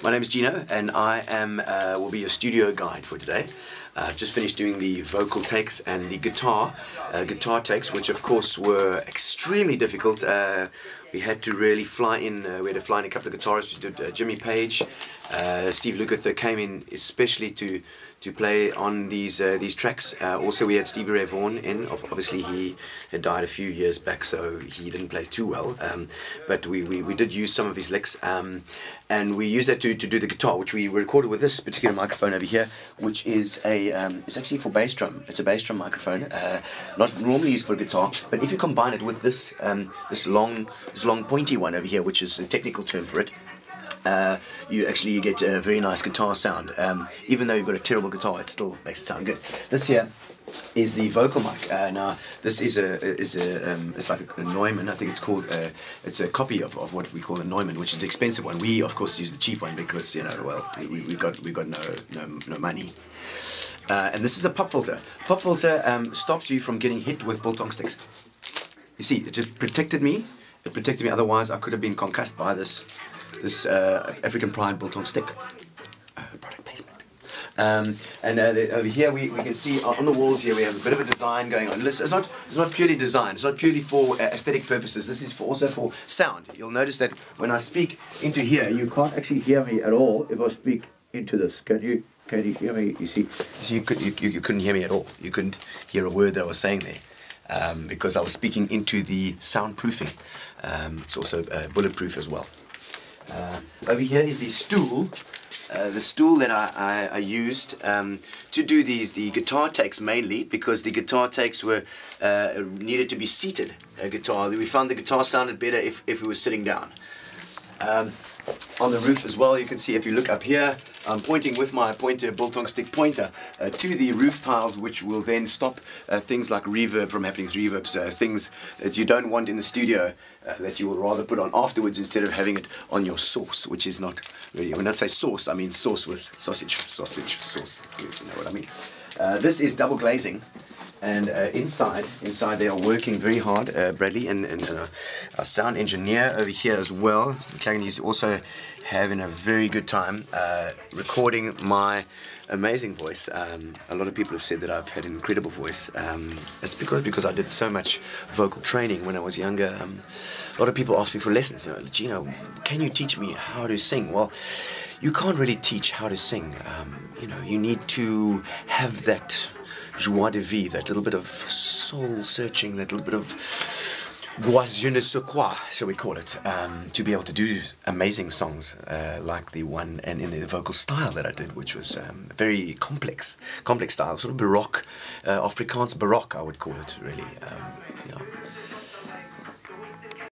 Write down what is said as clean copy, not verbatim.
My name is Gino, and I will be your studio guide for today. I've just finished doing the vocal takes and the guitar takes, which of course were extremely difficult. We had to really fly in. We had to fly in a couple of guitarists. We did Jimmy Page, Steve Lukather came in especially to play on these tracks. Also, we had Stevie Ray Vaughan in. Obviously, he had died a few years back, so he didn't play too well. But we did use some of his licks, and we used that to do the guitar, which we recorded with this particular microphone over here, which is it's actually for bass drum. It's a bass drum microphone, not normally used for guitar. But if you combine it with this this long pointy one over here, which is the technical term for it, you get a very nice guitar sound. Even though you've got a terrible guitar, it still makes it sound good. This here is the vocal mic. Now this is it's like a Neumann. I think it's called. It's a copy of what we call a Neumann, which is the expensive one. We of course use the cheap one because we've got no money. And this is a pop filter. Pop filter stops you from getting hit with biltong sticks. You see, it just protected me. It protected me. Otherwise, I could have been concussed by this African Pride biltong stick. Product placement. Over here we can see on the walls here we have a bit of a design going on. It's not purely design. It's not purely for aesthetic purposes. This is also for sound. You'll notice that when I speak into here, you can't actually hear me at all if I speak into this. Can you hear me? You see you couldn't hear me at all. You couldn't hear a word that I was saying there. Because I was speaking into the soundproofing. It's also bulletproof as well. Over here is the stool that I used to do the guitar takes, mainly because the guitar takes were needed to be seated. Guitar. We found the guitar sounded better if we were sitting down. On the roof as well, you can see if you look up here, I'm pointing with my pointer, biltong stick pointer, to the roof tiles, which will then stop things like reverb from happening, reverbs, things that you don't want in the studio, that you will rather put on afterwards instead of having it on your sauce, which is not really, when I say sauce, I mean sauce with sausage sauce, you know what I mean. This is double glazing. And inside they are working very hard, Bradley and our sound engineer over here as well. He's also having a very good time recording my amazing voice. A lot of people have said that I've had an incredible voice. It's because I did so much vocal training when I was younger. A lot of people ask me for lessons. Gino, can you teach me how to sing? Well, you can't really teach how to sing. You need to have that joie de vivre, that little bit of soul searching, that little bit of je ne sais quoi, shall we call it, to be able to do amazing songs like the one and in the vocal style that I did, which was very complex style, sort of Baroque, Afrikaans Baroque, I would call it, really.